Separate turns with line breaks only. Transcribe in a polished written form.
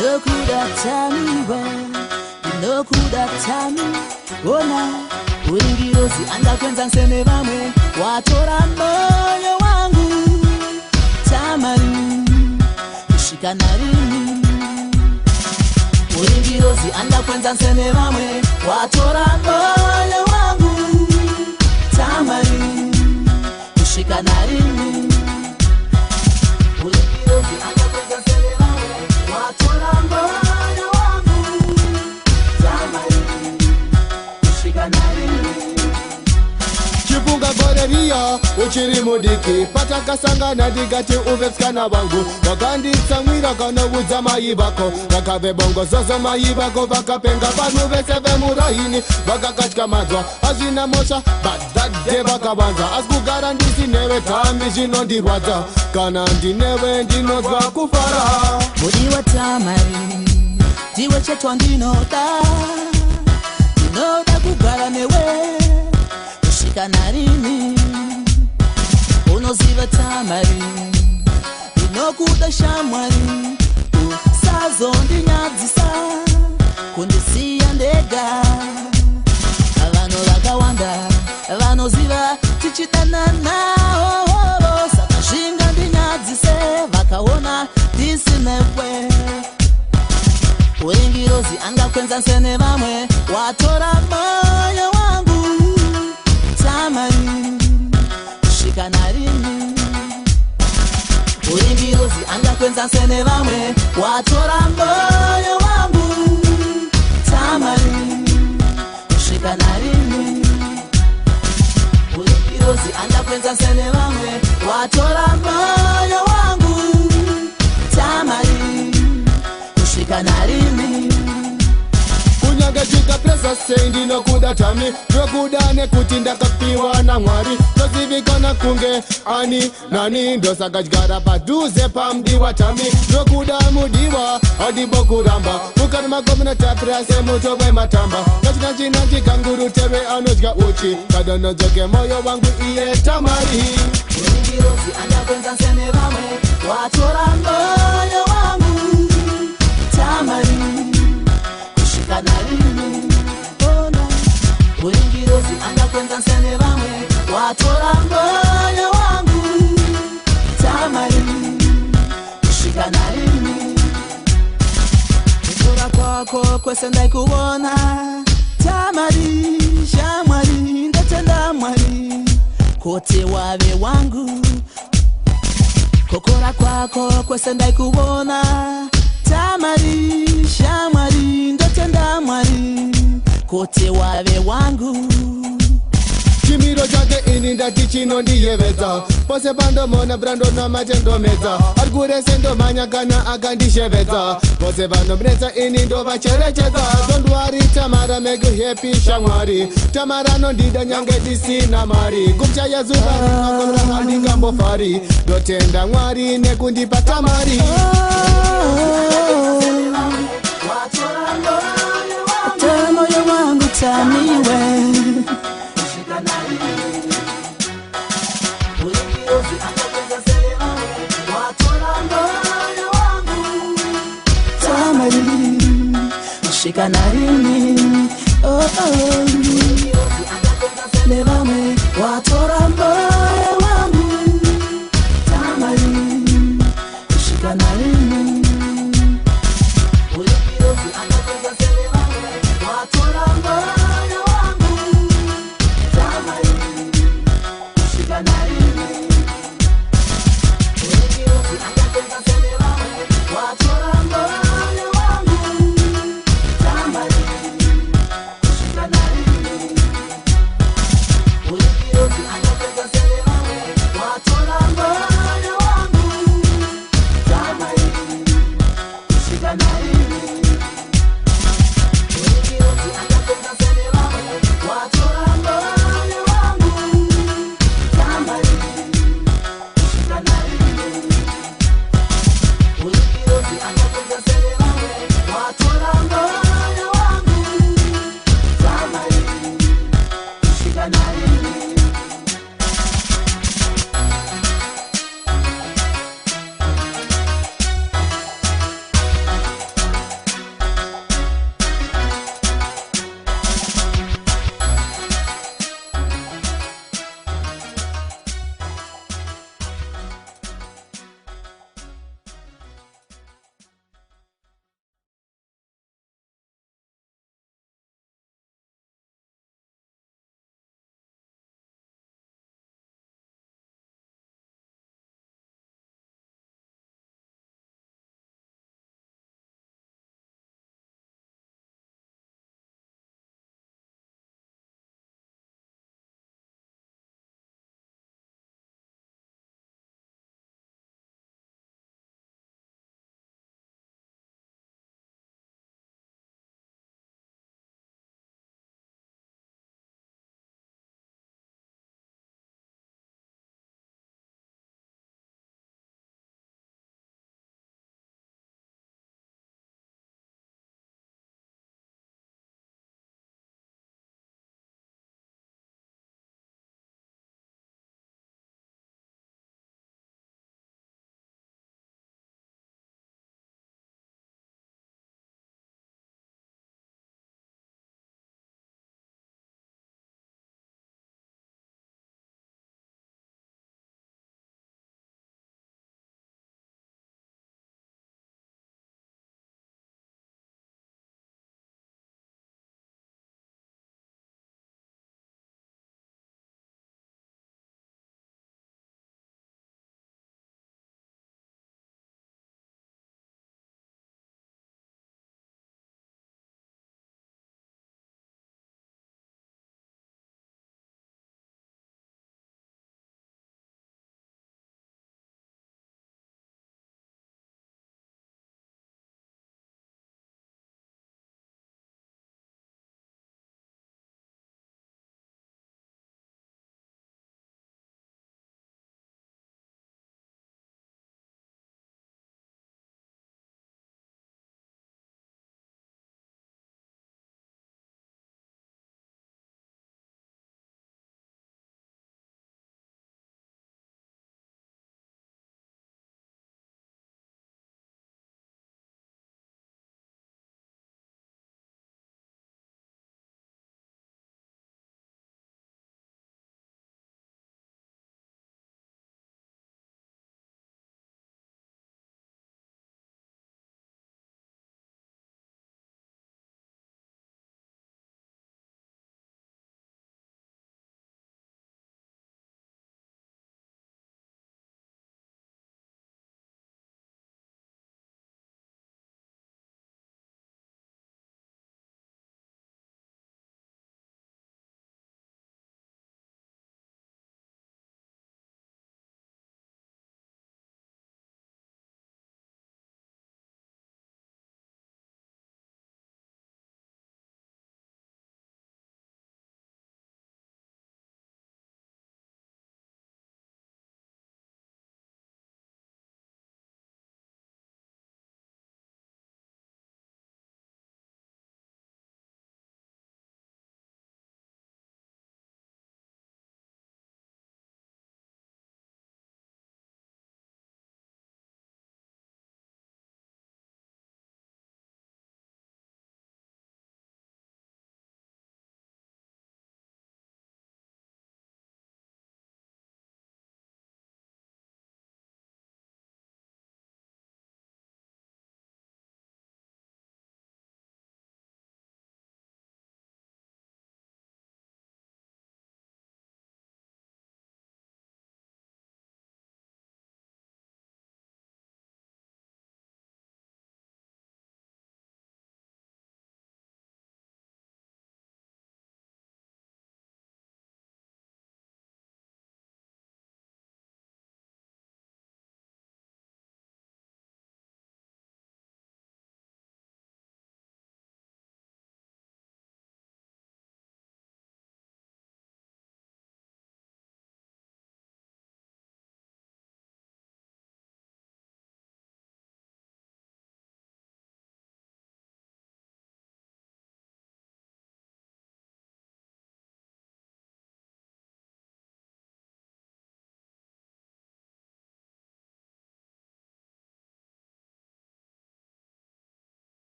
No kuda tami we, no kuda tami. Ona ulingirozi anda kwenza nsene vamwe watora moyo wangu tamari kushika narini. Ulingirozi anda kwenza nsene vamwe watora moyo wangu tamari kushika narini. Ulingirozi anda kwenza nsene vamwe watora moyo wangu tamari kushika narini.
Chipunga boreria uchiri mudiki pataka sangana digati uvepskana wangu wakanditsa mwira kana udza mai vako vakave bongo zozo mai vako vakapenga vanhu vese vemurahini vakakatyka madzwa hazvina mosha badhadhe vakavanza asi kugara ndisinewe tambi zvinondirwadza kana ndinewe ndinonzwa kufara.
Mudiwa tamari ndiwe chetwa ndinoda kugara newe kushika narini. Unoziva tamari inokuda shamwari usazondinyadzisa kundisiya ndega. Vanhu vakawanda vanoziva tichidanana saka zvinga ndinyadzise vakaona ndisinewe. Ulingirozi angakwenza nsene vamwe watora moyo wangu tamari kushika narini. Ulingirozi angakwenza nsene vamwe watora moyo wangu tamari kushika narini. Ulingirozi angakwenza nsene vamwe watora moyo wangu tamari kushika narini.
Kunyange chikapresa sei ndinokuda tami ndokuda nekuti ndakapiwa naMwari ndozivikana kunge ani nani ndosakadyara padhuze pamudiwa tami ndokuda mudiwa hadibokuramba mukati mako munotapira semuto wematamba katina china chikangurutewe anodya uchi kadonodzoke moyo wangu iye tamari.
Ulingirozi angakwenza nsene vamwe watora moyo wangu tamari kushika narini. Ona ulingirozi angakwenza nsene vamwe watora moyo wangu tamari kushika narini. Kukura kwako kwese ndaikuona tamari shamwari ndatenda mwari kote wave wangu. Kukura kwako kwese ndaikuona tamari shamwari ndatenda mwari kote wave wangu.
Chimiro chake ini ndati chinondiyevedza pose pandomona brando namatendomedza ari kurese ndomhanya kana akandishevedza pose vandomretsa ini ndovacherechedza ndondwari tamara make happy shamwari tamara nondida nyange ndisina mari kumchaya zuva rinakomra handingambofari ndotenda Mwari nekundipa tamari.
Watora moyo wangu tamiwe. Ulingirozi angakwenza nsene vamwe watora moyo wangu tamari kushika narini. Oh, oh.